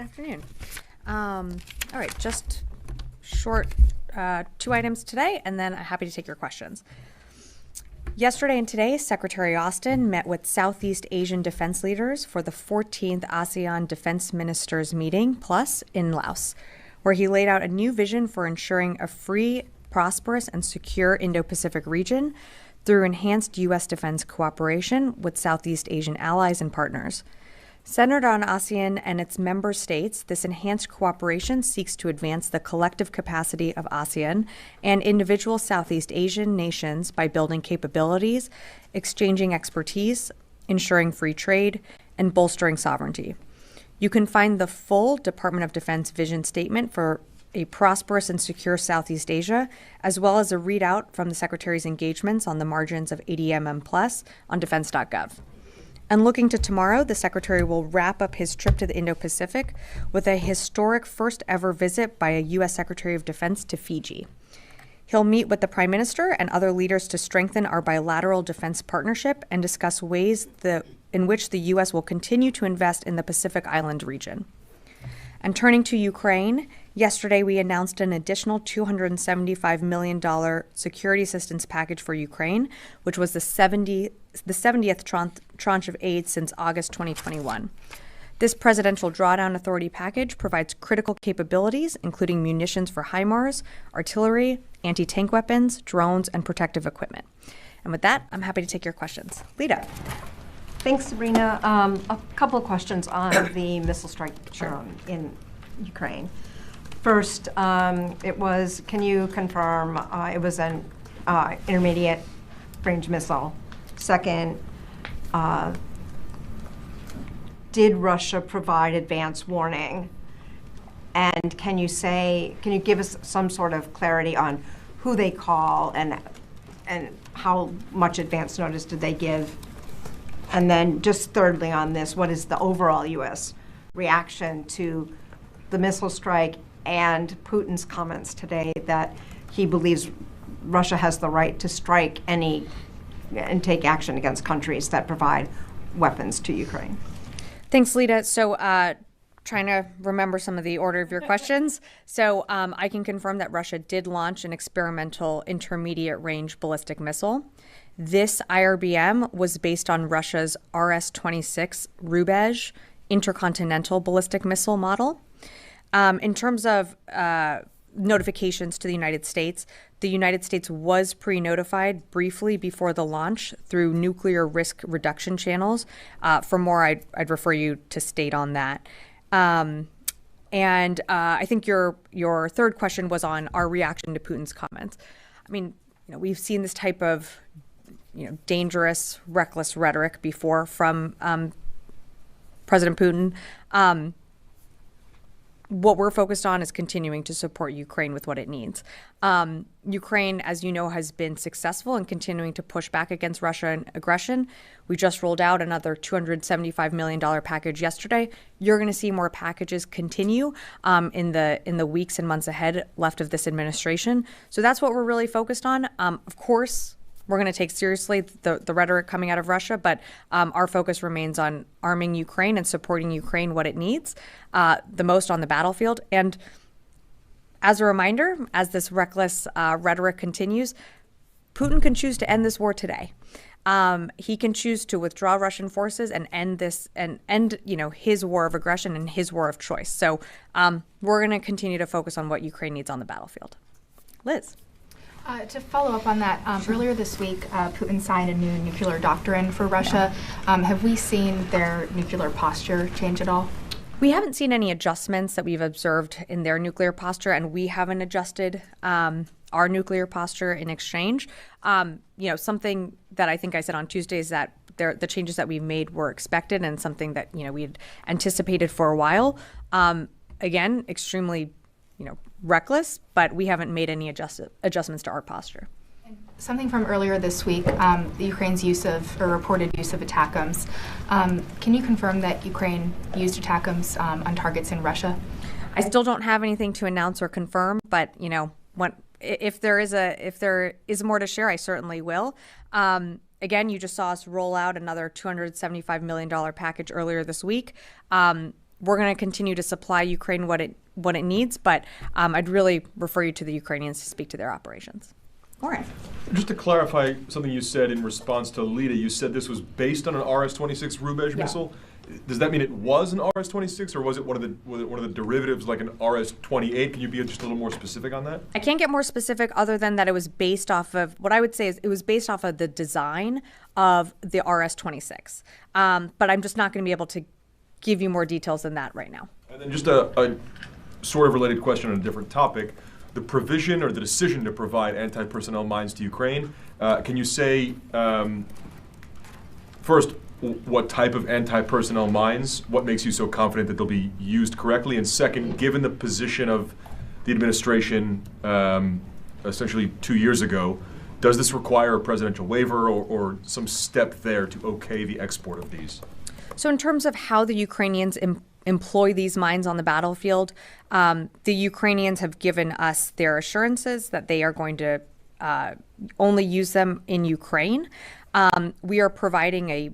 afternoon. All right, just short two items today, and then I'm happy to take your questions. Yesterday and today, Secretary Austin met with Southeast Asian defense leaders for the 14th ASEAN Defense Ministers Meeting Plus in Laos, where he laid out a new vision for ensuring a free, prosperous, and secure Indo-Pacific region through enhanced U.S. defense cooperation with Southeast Asian allies and partners. Centered on ASEAN and its member states, this enhanced cooperation seeks to advance the collective capacity of ASEAN and individual Southeast Asian nations by building capabilities, exchanging expertise, ensuring free trade, and bolstering sovereignty. You can find the full Department of Defense vision statement for a prosperous and secure Southeast Asia, as well as a readout from the Secretary's engagements on the margins of ADMM Plus on defense.gov. And looking to tomorrow, the Secretary will wrap up his trip to the Indo-Pacific with a historic first ever visit by a U.S. Secretary of Defense to Fiji. He'll meet with the Prime Minister and other leaders to strengthen our bilateral defense partnership and discuss ways in which the U.S. will continue to invest in the Pacific Island region. And turning to Ukraine, yesterday we announced an additional $275 million security assistance package for Ukraine, which was the 70th tranche of aid since August 2021. This Presidential Drawdown Authority package provides critical capabilities, including munitions for HIMARS, artillery, anti-tank weapons, drones, and protective equipment. And with that, I'm happy to take your questions. Lita. Thanks, Sabrina. A couple of questions on the missile strike in Ukraine. First, can you confirm it was an intermediate range missile? Second, did Russia provide advance warning? And can you give us some sort of clarity on who they call and how much advance notice did they give? And then just thirdly on this, what is the overall U.S. reaction to the missile strike and Putin's comments today that he believes Russia has the right to strike any and take action against countries that provide weapons to Ukraine? Thanks, Lita. So trying to remember some of the order of your questions. So I can confirm that Russia did launch an experimental intermediate range ballistic missile. This IRBM was based on Russia's RS-26 Rubezh intercontinental ballistic missile model. In terms of notifications to the United States was pre-notified briefly before the launch through nuclear risk reduction channels. For more, I'd refer you to state on that. And I think your third question was on our reaction to Putin's comments. I mean, we've seen this type of dangerous, reckless rhetoric before from President Putin. What we're focused on is continuing to support Ukraine with what it needs. Ukraine, as you know, has been successful in continuing to push back against Russian aggression. We just rolled out another $275 million package yesterday. You're going to see more packages continue in the weeks and months ahead left of this administration. So that's what we're really focused on. Of course, we're going to take seriously the rhetoric coming out of Russia, but our focus remains on arming Ukraine and supporting Ukraine what it needs the most on the battlefield. And as a reminder, as this reckless rhetoric continues, Putin can choose to end this war today. He can choose to withdraw Russian forces and end this and end his war of aggression and his war of choice. So we're going to continue to focus on what Ukraine needs on the battlefield. Liz. To follow up on that, earlier this week, Putin signed a new nuclear doctrine for Russia. Have we seen their nuclear posture change at all? We haven't seen any adjustments that we've observed in their nuclear posture, and we haven't adjusted our nuclear posture in exchange. Something that I think I said on Tuesday is that the changes that we've made were expected and something that we had anticipated for a while. Again, extremely reckless, but we haven't made any adjustments to our posture. Something from earlier this week, Ukraine's reported use of ATACMS. Can you confirm that Ukraine used ATACMS on targets in Russia? I still don't have anything to announce or confirm, but if there is more to share, I certainly will. Again, you just saw us roll out another $275 million package earlier this week. we're going to continue to supply Ukraine what it needs, but I'd really refer you to the Ukrainians to speak to their operations. Lauren. Just to clarify something you said in response to Lita, you said this was based on an RS-26 Rubej missile. Does that mean it was an RS-26, or was it one of the derivatives, like an RS-28? Can you be just a little more specific on that? I can't get more specific other than that it was based off of, what I would say is it was based off of the design of the RS-26. But I'm just not going to be able to give you more details than that right now. And then just a sort of related question on a different topic. The provision or the decision to provide anti-personnel mines to Ukraine, can you say, first, what type of anti-personnel mines, what makes you so confident that they'll be used correctly? And second, given the position of the administration essentially 2 years ago, does this require a presidential waiver or some step there to okay the export of these? So in terms of how the Ukrainians employ these mines on the battlefield, the Ukrainians have given us their assurances that they are going to only use them in Ukraine. We are providing a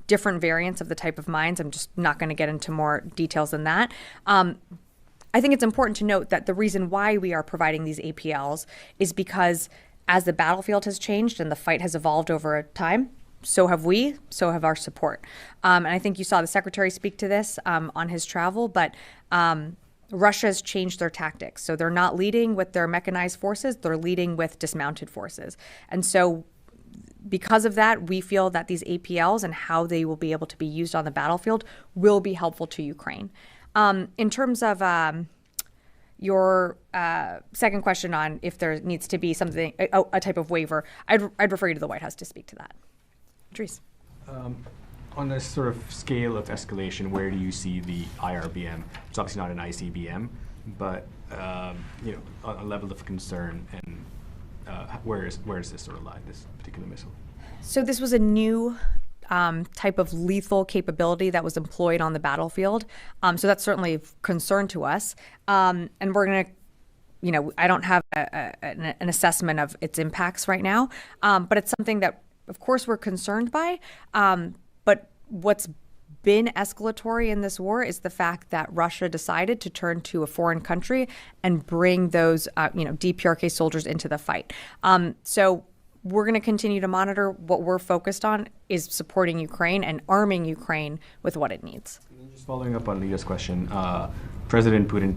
different variants of the type of mines. I'm just not going to get into more details than that. I think it's important to note that the reason why we are providing these APLs is because as the battlefield has changed and the fight has evolved over time, so have we, so have our support. And I think you saw the secretary speak to this on his travel, but Russia has changed their tactics. So they're not leading with their mechanized forces, they're leading with dismounted forces. And so because of that, we feel that these APLs and how they will be able to be used on the battlefield will be helpful to Ukraine. In terms of your second question on if there needs to be something, a type of waiver, I'd refer you to the White House to speak to that. Dries. On this sort of scale of escalation, where do you see the IRBM? It's obviously not an ICBM, but you know, a level of concern, and where does this sort of lie, this particular missile? So this was a new type of lethal capability that was employed on the battlefield. So that's certainly of concern to us. And we're going to, you know, I don't have an assessment of its impacts right now, but it's something that, of course, we're concerned by. But what's been escalatory in this war is the fact that Russia decided to turn to a foreign country and bring those, DPRK soldiers into the fight. So we're going to continue to monitor. What we're focused on is supporting Ukraine and arming Ukraine with what it needs. Just following up on Lita's question, President Putin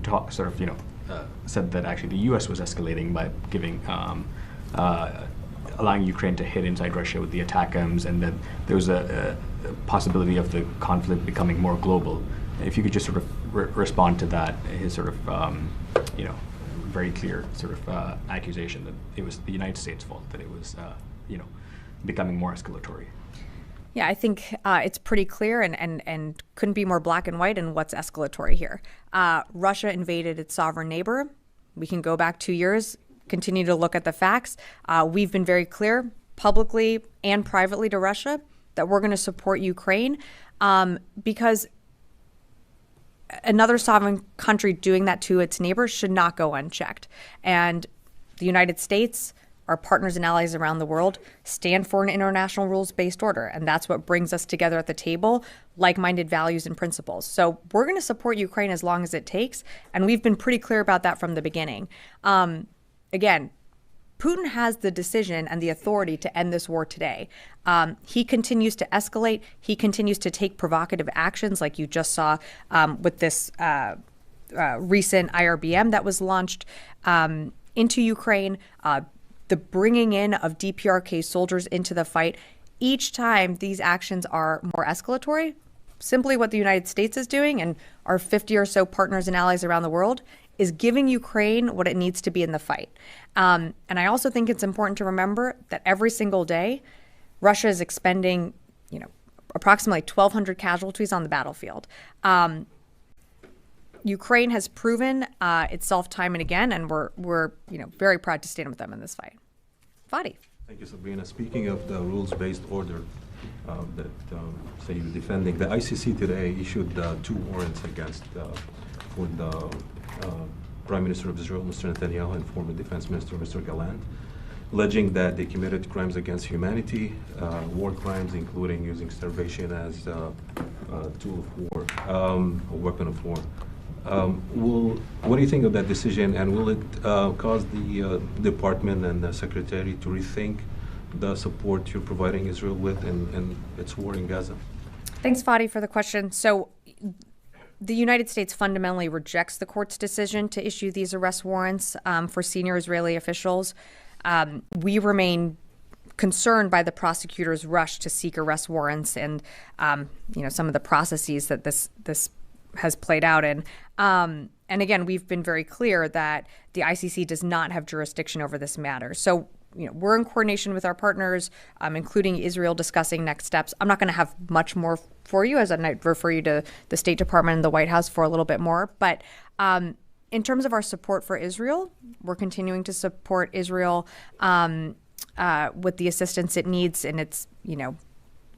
said that actually the U.S. was escalating by giving, allowing Ukraine to hit inside Russia with the ATACMS, and that there was a possibility of the conflict becoming more global. If you could just sort of respond to that, his sort of, very clear sort of accusation that it was the United States' fault, that it was, becoming more escalatory. Yeah, I think it's pretty clear and couldn't be more black and white in what's escalatory here. Russia invaded its sovereign neighbor. We can go back 2 years, continue to look at the facts. We've been very clear publicly and privately to Russia that we're going to support Ukraine because another sovereign country doing that to its neighbors should not go unchecked. And the United States, our partners and allies around the world, stand for an international rules-based order. And that's what brings us together at the table, like-minded values and principles. So we're going to support Ukraine as long as it takes. And we've been pretty clear about that from the beginning. Again, Putin has the decision and the authority to end this war today. He continues to escalate. He continues to take provocative actions like you just saw with this recent IRBM that was launched into Ukraine, the bringing in of DPRK soldiers into the fight. Each time these actions are more escalatory, simply what the United States is doing and our 50 or so partners and allies around the world is giving Ukraine what it needs to be in the fight. And I also think it's important to remember that every single day, Russia is expending, approximately 1,200 casualties on the battlefield. Ukraine has proven itself time and again, and we're very proud to stand with them in this fight. Fadi. Thank you, Sabrina. Speaking of the rules-based order that say you're defending, the ICC today issued 2 warrants against for the Prime Minister of Israel, Mr. Netanyahu, and former Defense Minister, Mr. Gallant. alleging that they committed crimes against humanity, war crimes, including using starvation as a tool of war, a weapon of war. What do you think of that decision, and will it cause the department and the secretary to rethink the support you're providing Israel with in its war in Gaza? Thanks, Fadi, for the question. So the United States fundamentally rejects the court's decision to issue these arrest warrants for senior Israeli officials. We remain concerned by the prosecutor's rush to seek arrest warrants and some of the processes that this has played out in. And again, we've been very clear that the ICC does not have jurisdiction over this matter. So we're in coordination with our partners, including Israel, discussing next steps. I'm not going to have much more for you, as I might refer you to the State Department and the White House for a little bit more. But in terms of our support for Israel, we're continuing to support Israel with the assistance it needs in its,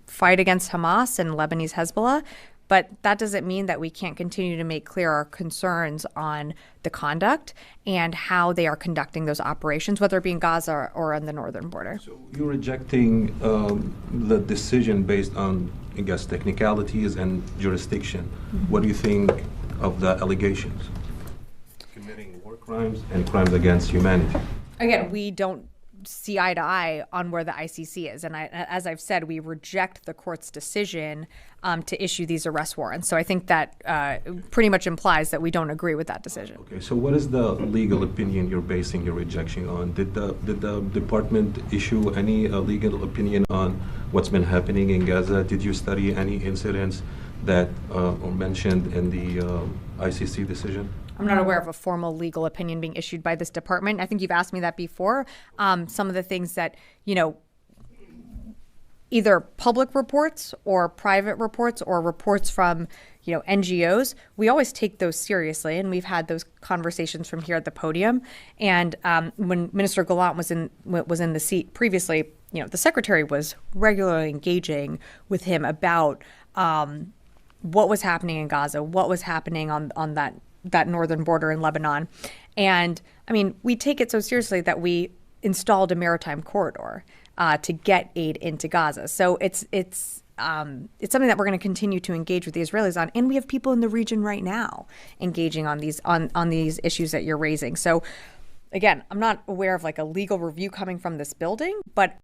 fight against Hamas and Lebanese Hezbollah. But that doesn't mean that we can't continue to make clear our concerns on the conduct and how they are conducting those operations, whether it be in Gaza or on the northern border. So you're rejecting the decision based on, I guess, technicalities and jurisdiction. Mm-hmm. What do you think of the allegations? Committing war crimes and crimes against humanity. Again, we don't see eye to eye on where the ICC is. And as I've said, we reject the court's decision to issue these arrest warrants. So I think that pretty much implies that we don't agree with that decision. Okay, so what is the legal opinion you're basing your rejection on? Did the department issue any legal opinion on what's been happening in Gaza? Did you study any incidents that are mentioned in the ICC decision? I'm not aware of a formal legal opinion being issued by this department. I think you've asked me that before. Some of the things that, either public reports or private reports or reports from, NGOs, we always take those seriously. And we've had those conversations from here at the podium. And when Minister Gallant was in the seat previously, the secretary was regularly engaging with him about what was happening in Gaza, what was happening on that northern border in Lebanon. And we take it so seriously that we installed a maritime corridor to get aid into Gaza. So it's something that we're going to continue to engage with the Israelis on. And we have people in the region right now engaging on these issues that you're raising. So again, I'm not aware of like a legal review coming from this building, but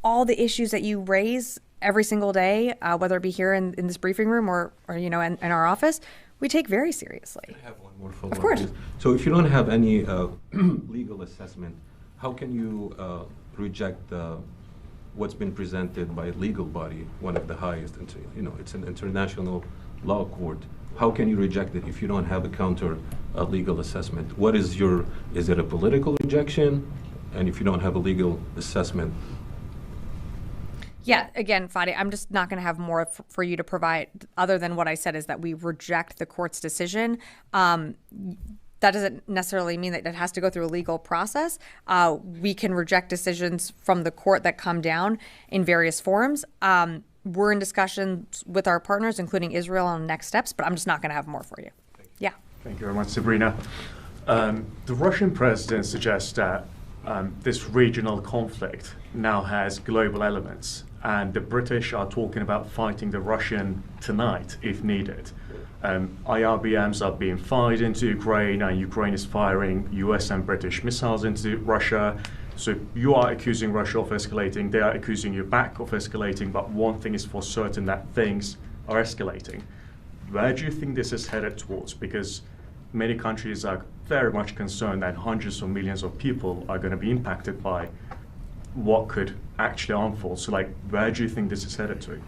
all the issues that you raise every single day, whether it be here in this briefing room or in our office, we take very seriously. I have one more follow-up. Of course. So if you don't have any legal assessment, how can you reject what's been presented by a legal body, one of the highest, it's an international law court. How can you reject it if you don't have a counter legal assessment? Is it a political rejection? And if you don't have a legal assessment? Yeah, again, Fadi, I'm just not going to have more for you to provide other than what I said is that we reject the court's decision. That doesn't necessarily mean that it has to go through a legal process. We can reject decisions from the court that come down in various forms. We're in discussions with our partners, including Israel, on next steps, but I'm just not going to have more for you. Yeah. Thank you very much, Sabrina. The Russian president suggests that this regional conflict now has global elements, and the British are talking about fighting the Russian tonight if needed. IRBMs are being fired into Ukraine, and Ukraine is firing US and British missiles into Russia. So you are accusing Russia of escalating, they are accusing you back of escalating, but one thing is for certain, that things are escalating. Where do you think this is headed towards? Because many countries are very much concerned that hundreds of millions of people are going to be impacted by what could actually unfold. So where do you think this is headed to?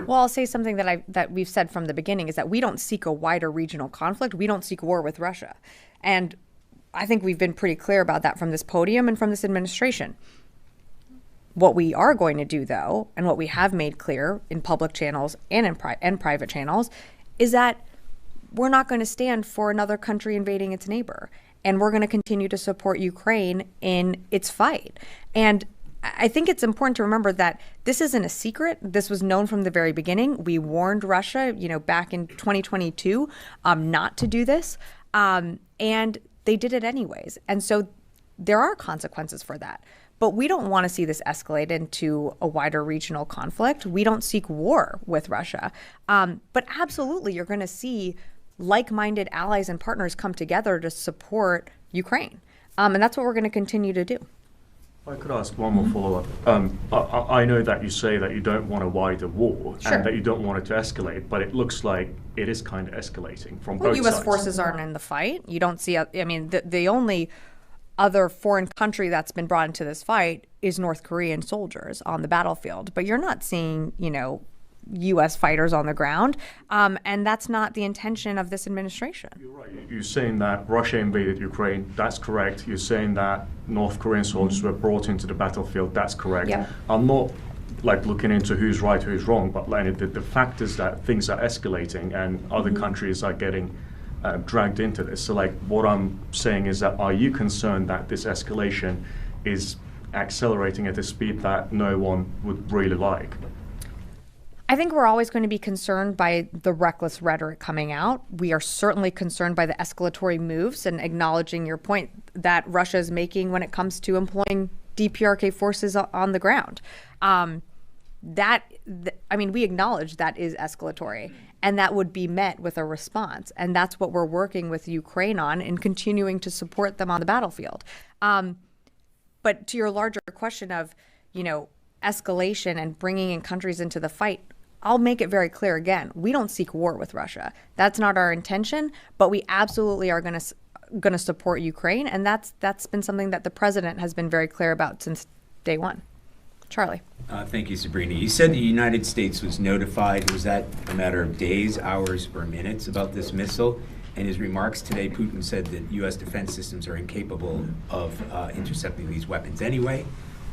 Well, I'll say something that we've said from the beginning is that we don't seek a wider regional conflict. We don't seek war with Russia. And I think we've been pretty clear about that from this podium and from this administration. What we are going to do, though, and what we have made clear in public channels and in private channels, is that we're not going to stand for another country invading its neighbor. And we're going to continue to support Ukraine in its fight. And I think it's important to remember that this isn't a secret. This was known from the very beginning. We warned Russia, back in 2022, not to do this. And they did it anyways. And so there are consequences for that. But we don't want to see this escalate into a wider regional conflict. We don't seek war with Russia. But absolutely, you're going to see like-minded allies and partners come together to support Ukraine. And that's what we're going to continue to do. If I could ask one more follow-up. I know that you say that you don't want a wider war Sure. and that you don't want it to escalate, but it looks like it is kind of escalating from both U.S. sides. forces aren't in the fight. You don't see, the only other foreign country that's been brought into this fight is North Korean soldiers on the battlefield. But you're not seeing, U.S. fighters on the ground. And that's not the intention of this administration. You're right. You're saying that Russia invaded Ukraine. That's correct. You're saying that North Korean soldiers were brought into the battlefield. That's correct. Yeah. I'm not looking into who's right, who's wrong, but the fact is that things are escalating and other countries are getting dragged into this. So what I'm saying is that, are you concerned that this escalation is accelerating at a speed that no one would really like? I think we're always going to be concerned by the reckless rhetoric coming out. We are certainly concerned by the escalatory moves and acknowledging your point that Russia is making when it comes to employing DPRK forces on the ground. We acknowledge that is escalatory, and that would be met with a response. And that's what we're working with Ukraine on and continuing to support them on the battlefield. But to your larger question of, escalation and bringing in countries into the fight, I'll make it very clear again, we don't seek war with Russia. That's not our intention, but we absolutely are going to support Ukraine, and that's been something that the president has been very clear about since day one. Charlie. Thank you, Sabrina. You said the United States was notified. Was that a matter of days, hours, or minutes about this missile? In his remarks today, Putin said that U.S. defense systems are incapable of intercepting these weapons anyway.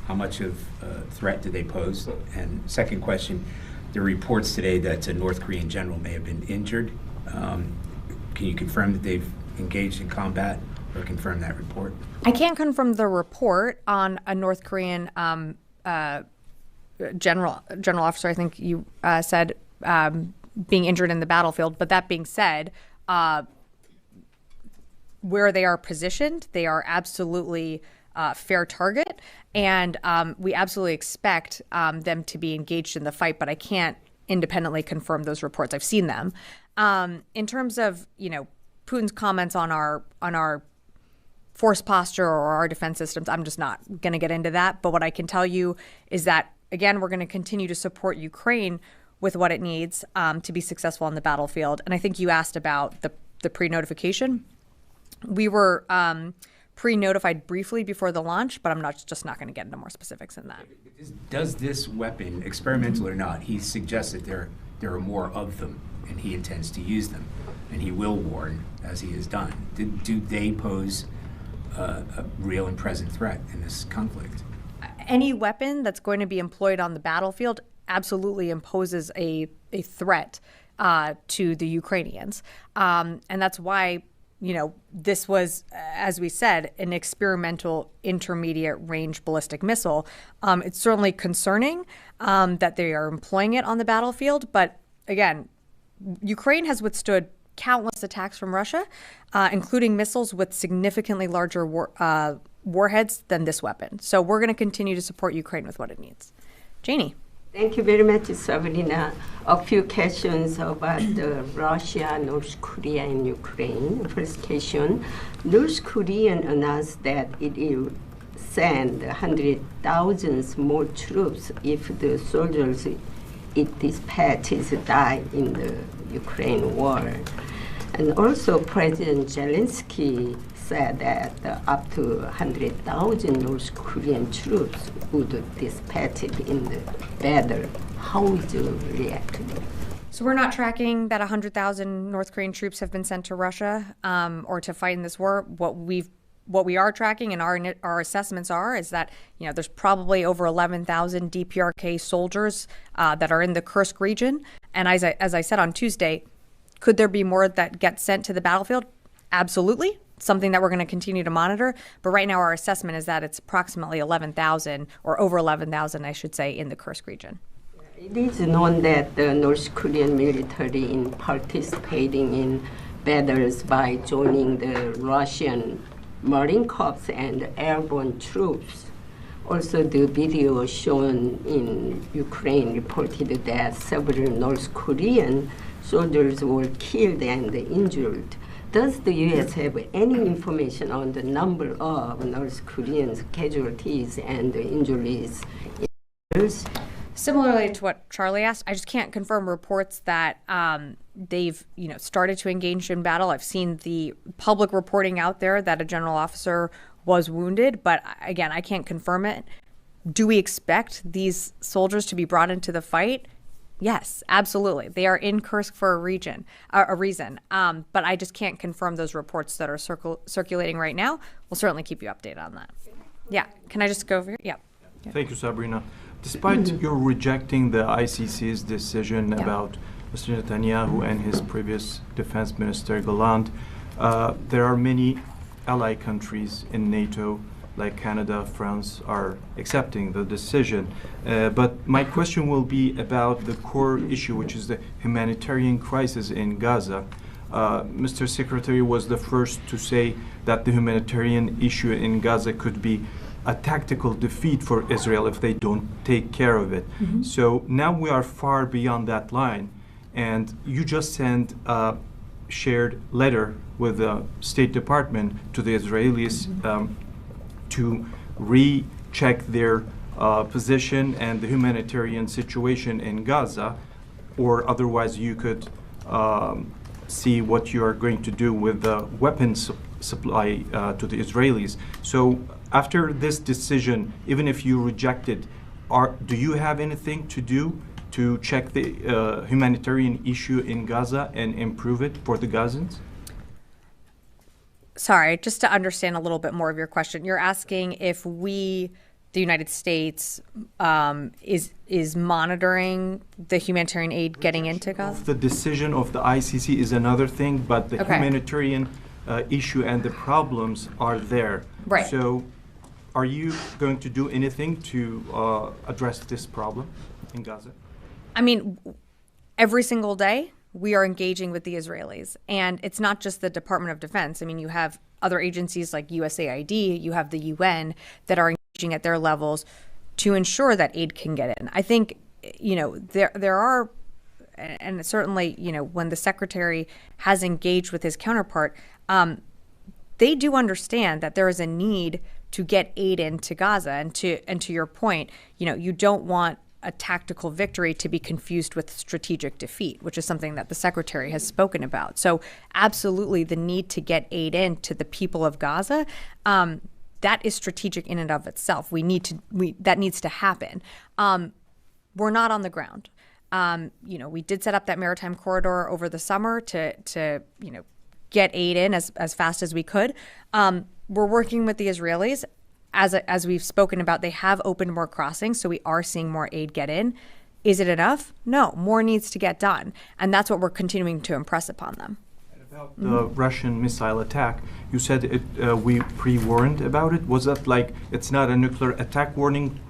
How much of a threat do they pose? And second question, there are reports today that a North Korean general may have been injured. Can you confirm that they've engaged in combat or confirm that report? I can't confirm the report on a North Korean general officer, I think you said, being injured in the battlefield. But that being said, where they are positioned, they are absolutely fair target, and we absolutely expect them to be engaged in the fight, but I can't independently confirm those reports. I've seen them. In terms of, Putin's comments on our force posture or our defense systems, I'm just not going to get into that. But what I can tell you is that, again, we're going to continue to support Ukraine with what it needs to be successful on the battlefield. And I think you asked about the pre-notification. We were pre-notified briefly before the launch, but I'm just not going to get into more specifics than that. Does this weapon, experimental or not, he suggests that there are more of them, and he intends to use them, and he will warn, as he has done. Do they pose a real and present threat in this conflict? Any weapon that's going to be employed on the battlefield absolutely imposes a threat to the Ukrainians. And that's why, this was, as we said, an experimental intermediate range ballistic missile. It's certainly concerning that they are employing it on the battlefield. But again, Ukraine has withstood countless attacks from Russia, including missiles with significantly larger warheads than this weapon. So we're going to continue to support Ukraine with what it needs. Janie. Thank you very much, Sabrina. A few questions about Russia, North Korea, and Ukraine. First question, North Korea announced that it will send 100,000 more troops if the soldiers it dispatches die in the Ukraine war. And also President Zelensky said that up to 100,000 North Korean troops would dispatch it in the battle. How would you react to that? So we're not tracking that 100,000 North Korean troops have been sent to Russia or to fight in this war. What we are tracking and our assessments is that there's probably over 11,000 DPRK soldiers that are in the Kursk region. And as I said on Tuesday, could there be more that get sent to the battlefield? Absolutely. Something that we're going to continue to monitor. But right now our assessment is that it's approximately 11,000 or over 11,000, I should say, in the Kursk region. It is known that the North Korean military is participating in battles by joining the Russian Marine Corps and airborne troops. Also, the video shown in Ukraine reported that several North Korean soldiers were killed and injured. Does the U.S. have any information on the number of North Korean casualties and injuries? Similarly to what Charlie asked, I just can't confirm reports that they've started to engage in battle. I've seen the public reporting out there that a general officer was wounded, but again, I can't confirm it. Do we expect these soldiers to be brought into the fight? Yes, absolutely. They are in Kursk for a reason. But I just can't confirm those reports that are circulating right now. We'll certainly keep you updated on that. Yeah, can I just go over here? Yeah. Thank you, Sabrina. Despite your rejecting the ICC's decision about Mr. Netanyahu and his previous defense minister, Gallant, there are many ally countries in NATO, like Canada, France, are accepting the decision. But my question will be about the core issue, which is the humanitarian crisis in Gaza. Mr. Secretary was the first to say that the humanitarian issue in Gaza could be a tactical defeat for Israel if they don't take care of it. Mm-hmm. So now we are far beyond that line, and you just sent a shared letter with the State Department to the Israelis to recheck their position and the humanitarian situation in Gaza, or otherwise you could see what you are going to do with the weapons supply to the Israelis. So after this decision, even if you reject it, do you have anything to do to check the humanitarian issue in Gaza and improve it for the Gazans? Sorry, just to understand a little bit more of your question, you're asking if we, the United States, is monitoring the humanitarian aid getting into Gaza? The decision of the ICC is another thing, but the humanitarian issue and the problems are there. Right. So are you going to do anything to address this problem in Gaza? I mean, every single day we are engaging with the Israelis. And it's not just the Department of Defense. I mean, you have other agencies like USAID, you have the UN that are engaging at their levels to ensure that aid can get in. I think, there are, and certainly, when the secretary has engaged with his counterpart, they do understand that there is a need to get aid into Gaza. And to your point, you don't want a tactical victory to be confused with strategic defeat, which is something that the secretary has spoken about. So absolutely the need to get aid in to the people of Gaza, that is strategic in and of itself. That needs to happen. We're not on the ground. We did set up that maritime corridor over the summer to get aid in as fast as we could. We're working with the Israelis. As we've spoken about, they have opened more crossings, so we are seeing more aid get in. Is it enough? No, more needs to get done. And that's what we're continuing to impress upon them. About the Russian missile attack, you said we pre-warned about it. Was that like it's not a nuclear attack warning?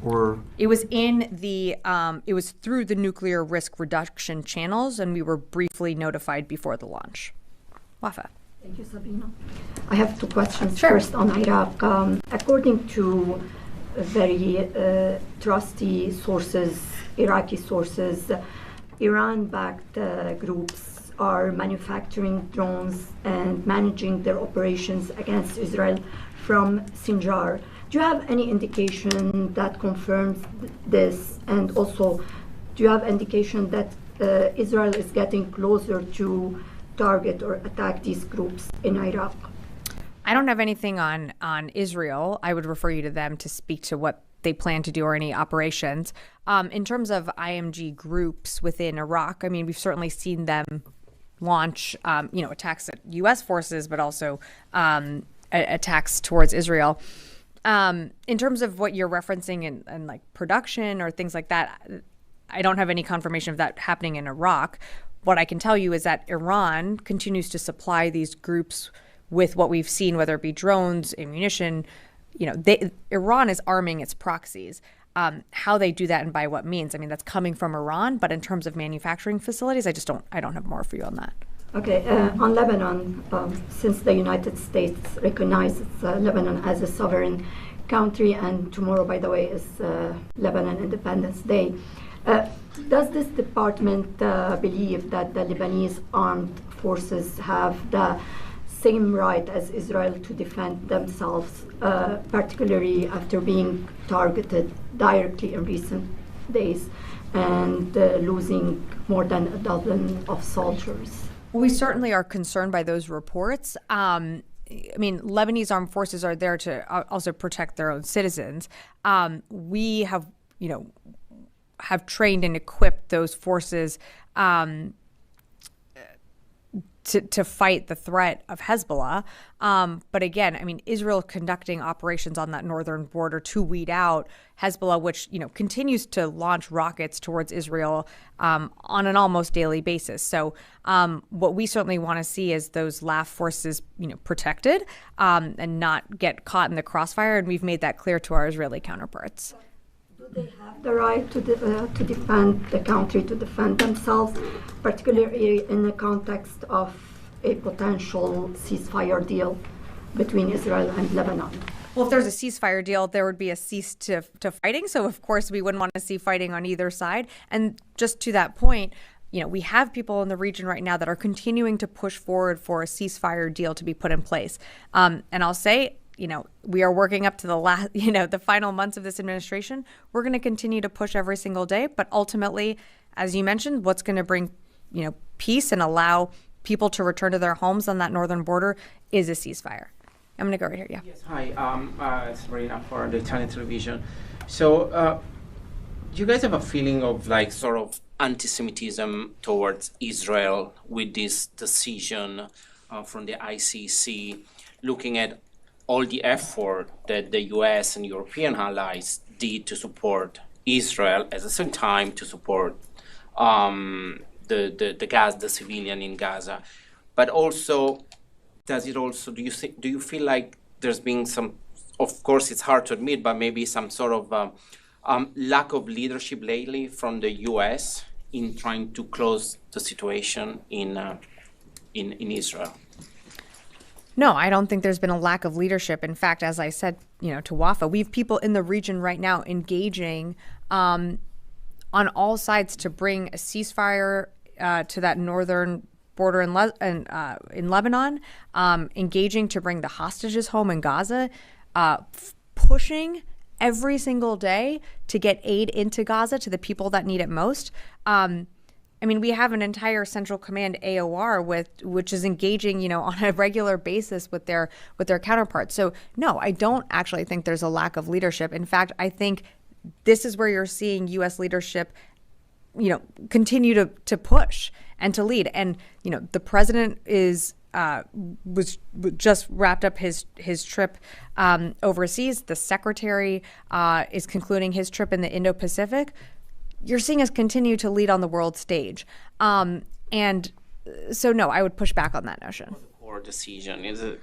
Or it was it was through the nuclear risk reduction channels, and we were briefly notified before the launch. Wafa. Thank you, Sabrina. I have two questions. Sure. First on Iraq. According to very trusty sources, Iraqi sources, Iran-backed groups are manufacturing drones and managing their operations against Israel from Sinjar. Do you have any indication that confirms this? And also, do you have indication that Israel is getting closer to target or attack these groups in Iraq? I don't have anything on Israel. I would refer you to them to speak to what they plan to do or any operations. In terms of IMG groups within Iraq, I mean, we've certainly seen them launch, attacks at U.S. forces, but also attacks towards Israel. In terms of what you're referencing in like production or things like that, I don't have any confirmation of that happening in Iraq. What I can tell you is that Iran continues to supply these groups with what we've seen, whether it be drones, ammunition. Iran is arming its proxies. How they do that and by what means, I mean, that's coming from Iran. But in terms of manufacturing facilities, I don't have more for you on that. Okay, on Lebanon, since the United States recognizes Lebanon as a sovereign country, and tomorrow, by the way, is Lebanon Independence Day. Does this department believe that the Lebanese armed forces have the same right as Israel to defend themselves, particularly after being targeted directly in recent days and losing more than a dozen of soldiers? We certainly are concerned by those reports. I mean, Lebanese armed forces are there to also protect their own citizens. We have, have trained and equipped those forces to fight the threat of Hezbollah. But again, I mean, Israel conducting operations on that northern border to weed out Hezbollah, which, continues to launch rockets towards Israel on an almost daily basis. So what we certainly want to see is those LAF forces, protected and not get caught in the crossfire. And we've made that clear to our Israeli counterparts. Do they have the right to defend the country, to defend themselves, particularly in the context of a potential ceasefire deal between Israel and Lebanon? Well, if there's a ceasefire deal, there would be a cease to fighting. So, of course, we wouldn't want to see fighting on either side. And just to that point, we have people in the region right now that are continuing to push forward for a ceasefire deal to be put in place. And I'll say, we are working up to the last, the final months of this administration. We're going to continue to push every single day. But ultimately, as you mentioned, what's going to bring, peace and allow people to return to their homes on that northern border is a ceasefire. I'm going to go right here. Yeah. Yes. Hi. Sabrina for the Italian television. So, do you guys have a feeling of sort of anti-Semitism towards Israel with this decision from the ICC, looking at all the effort that the US and European allies did to support Israel, at the same time to support the civilian in Gaza, but also, do you feel like there's been some, of course it's hard to admit, but maybe some sort of lack of leadership lately from the US in trying to close the situation in Israel? No, I don't think there's been a lack of leadership. In fact, as I said, to Wafa, we have people in the region right now engaging on all sides to bring a ceasefire to that northern border in Lebanon, engaging to bring the hostages home in Gaza, pushing every single day to get aid into Gaza to the people that need it most. I mean, we have an entire Central Command AOR which is engaging, on a regular basis with their counterparts. So no, I don't actually think there's a lack of leadership. In fact, I think this is where you're seeing U.S. leadership, continue to push and to lead. And the president was just wrapped up his trip overseas. The secretary is concluding his trip in the Indo-Pacific. You're seeing us continue to lead on the world stage. And so, no, I would push back on that notion. Or decision. It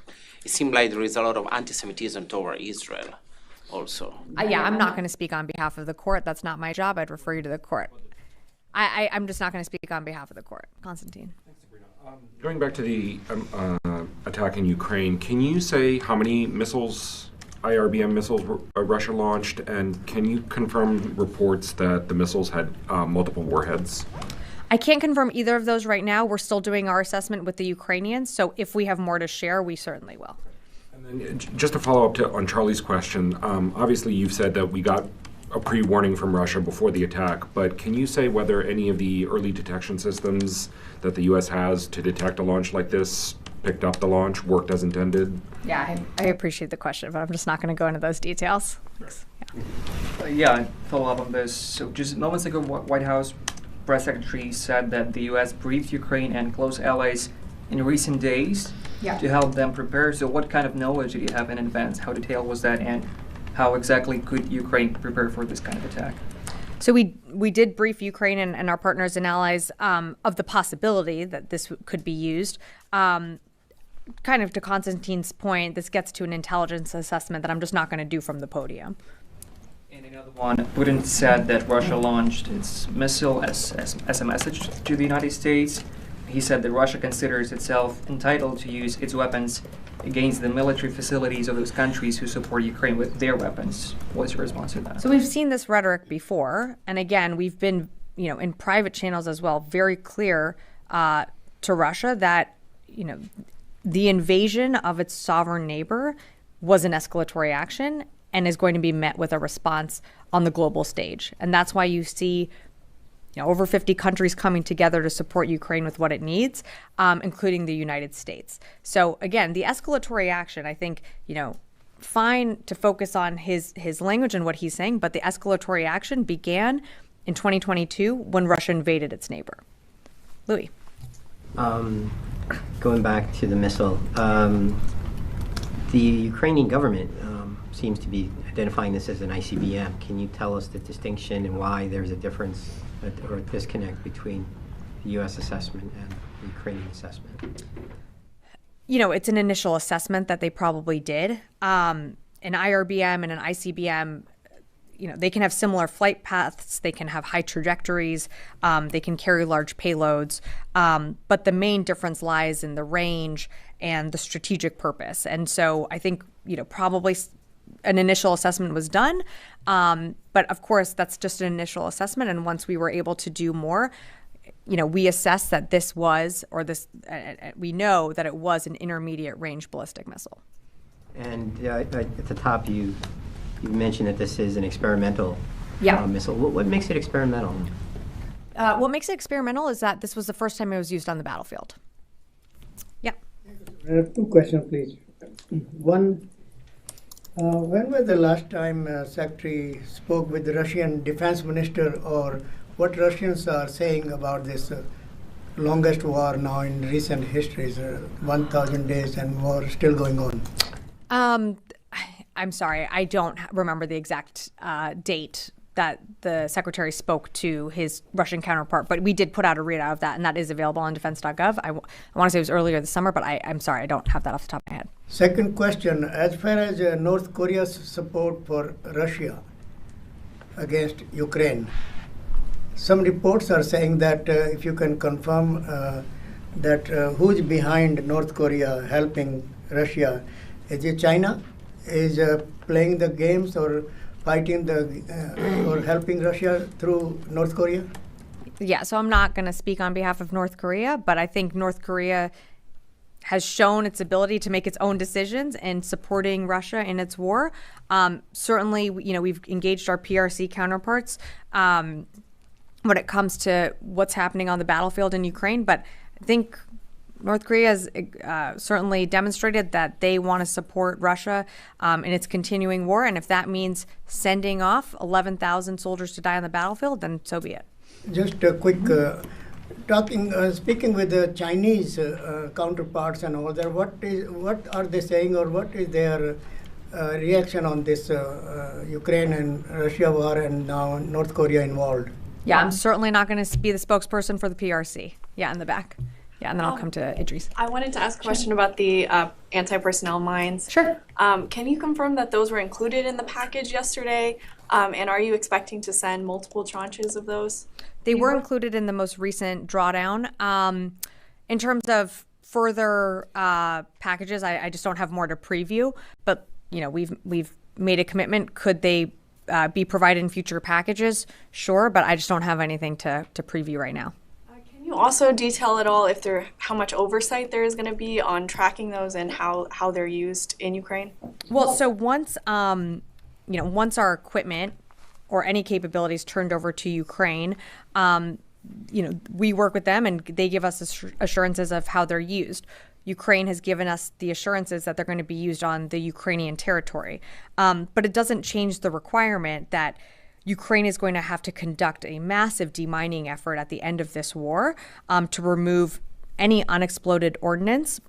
seemed like there is a lot of anti-Semitism toward Israel also. Yeah, I'm not going to speak on behalf of the court. That's not my job. I'd refer you to the court. I'm just not going to speak on behalf of the court. Constantine. Going back to the attack in Ukraine, can you say how many missiles, IRBM missiles, Russia launched, and can you confirm reports that the missiles had multiple warheads? I can't confirm either of those right now. We're still doing our assessment with the Ukrainians, so if we have more to share, we certainly will. And then just to follow up on Charlie's question, obviously you've said that we got a pre-warning from Russia before the attack, but can you say whether any of the early detection systems that the U.S. has to detect a launch like this picked up the launch, worked as intended? Yeah, I appreciate the question, but I'm just not going to go into those details. Yeah, follow up on this. So just moments ago, White House press secretary said that the U.S. briefed Ukraine and close allies in recent days to help them prepare. So what kind of knowledge did you have in advance? How detailed was that, and how exactly could Ukraine prepare for this kind of attack? So we did brief Ukraine and our partners and allies of the possibility that this could be used. Kind of to Constantine's point, this gets to an intelligence assessment that I'm just not going to do from the podium. And another one, Putin said that Russia launched its missile as a message to the United States. he said that Russia considers itself entitled to use its weapons against the military facilities of those countries who support Ukraine with their weapons. What's your response to that? So we've seen this rhetoric before, and again, we've been, in private channels as well, very clear to Russia that, the invasion of its sovereign neighbor was an escalatory action and is going to be met with a response on the global stage. And that's why you see over 50 countries coming together to support Ukraine with what it needs, including the United States. So again, the escalatory action, I think, fine to focus on his language and what he's saying, but the escalatory action began in 2022 when Russia invaded its neighbor. Louis. Going back to the missile, the Ukrainian government seems to be identifying this as an ICBM. Can you tell us the distinction and why there's a difference or disconnect between the U.S. assessment and the Ukrainian assessment? It's an initial assessment that they probably did. An IRBM and an ICBM, they can have similar flight paths, they can have high trajectories, they can carry large payloads, but the main difference lies in the range and the strategic purpose. And so I think, probably an initial assessment was done, but of course that's just an initial assessment. And once we were able to do more, we assessed that this was, we know that it was an intermediate range ballistic missile. And at the top, you mentioned that this is an experimental missile. What makes it experimental? What makes it experimental is that this was the first time it was used on the battlefield. Yeah. I have two questions, please. One, when was the last time Secretary spoke with the Russian defense minister, or what Russians are saying about this longest war now in recent histories, 1,000 days and war still going on? I'm sorry, I don't remember the exact date that the secretary spoke to his Russian counterpart, but we did put out a readout of that, and that is available on defense.gov. I want to say it was earlier this summer, but I'm sorry, I don't have that off the top of my head. Second question, as far as North Korea's support for Russia against Ukraine, some reports are saying that if you can confirm that who's behind North Korea helping Russia, is it China? Is playing the games or fighting or helping Russia through North Korea? Yeah, so I'm not going to speak on behalf of North Korea, but I think North Korea has shown its ability to make its own decisions in supporting Russia in its war. Certainly, we've engaged our PRC counterparts when it comes to what's happening on the battlefield in Ukraine, but I think North Korea has certainly demonstrated that they want to support Russia in its continuing war, and if that means sending off 11,000 soldiers to die on the battlefield, then so be it. Just a quick speaking with the Chinese counterparts and all that. What are they saying, or what is their reaction on this Ukraine and Russia war, and now North Korea involved? Yeah, I'm certainly not going to be the spokesperson for the PRC. Yeah, in the back. Yeah, and then I'll come to Idris. I wanted to ask a question about the anti-personnel mines. Sure. Can you confirm that those were included in the package yesterday? And are you expecting to send multiple tranches of those? They were included in the most recent drawdown. In terms of further packages, I just don't have more to preview. But we've made a commitment. Could they be provided in future packages? Sure, but I just don't have anything to preview right now. Can you also detail at all how much oversight there is going to be on tracking those and how they're used in Ukraine? Well, so once once our equipment or any capabilities turned over to Ukraine, we work with them and they give us assurances of how they're used. Ukraine has given us the assurances that they're going to be used on the Ukrainian territory. But it doesn't change the requirement that Ukraine is going to have to conduct a massive demining effort at the end of this war to remove any unexploded ordnance,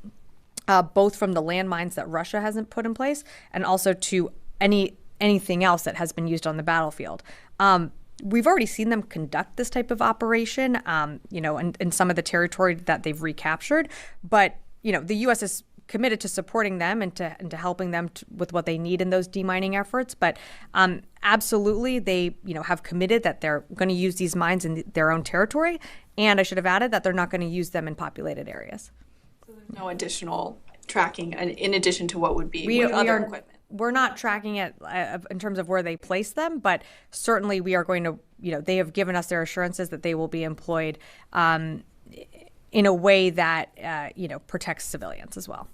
both from the landmines that Russia hasn't put in place and also to anything else that has been used on the battlefield. We've already seen them conduct this type of operation, in some of the territory that they've recaptured. But, the U.S. is committed to supporting them and to helping them with what they need in those demining efforts. But absolutely, they have committed that they're going to use these mines in their own territory. And I should have added that they're not going to use them in populated areas. So there's no additional tracking in addition to what would be with other equipment. We're not tracking it in terms of where they place them, but certainly we are going to, they have given us their assurances that they will be employed in a way that, protects civilians as well.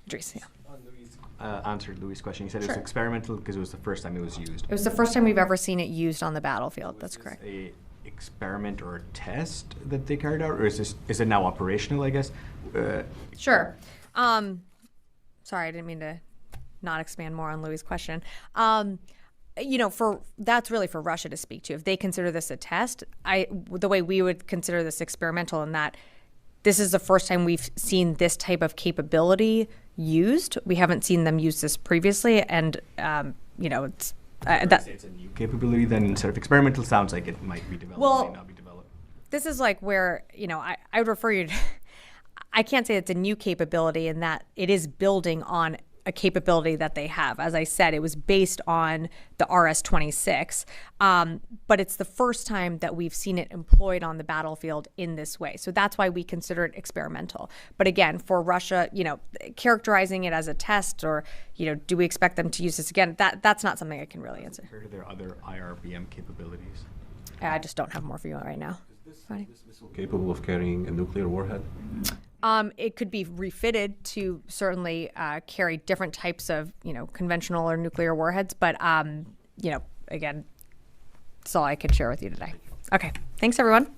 Idris, yeah. Answered Louis' question. He said it was experimental because it was the first time it was used. It was the first time we've ever seen it used on the battlefield. That's correct. A experiment or a test that they carried out, or is it now operational, I guess? Sure. Sorry, I didn't mean to not expand more on Louis' question. That's really for Russia to speak to. If they consider this a test, the way we would consider this experimental, in that this is the first time we've seen this type of capability used. We haven't seen them use this previously, and it's it's a new capability. Then instead of experimental, sounds like it might be developed, may not be developed. This is like where I would refer you to. I can't say it's a new capability in that it is building on a capability that they have. As I said, it was based on the RS-26, but it's the first time that we've seen it employed on the battlefield in this way. So that's why we consider it experimental. But again, for Russia, characterizing it as a test, or do we expect them to use this again? That's not something I can really answer. Compared to their other IRBM capabilities, I just don't have more for you right now. Is this missile capable of carrying a nuclear warhead? It could be refitted to certainly carry different types of, conventional or nuclear warheads. But, again, that's all I could share with you today. Okay. Thanks, everyone.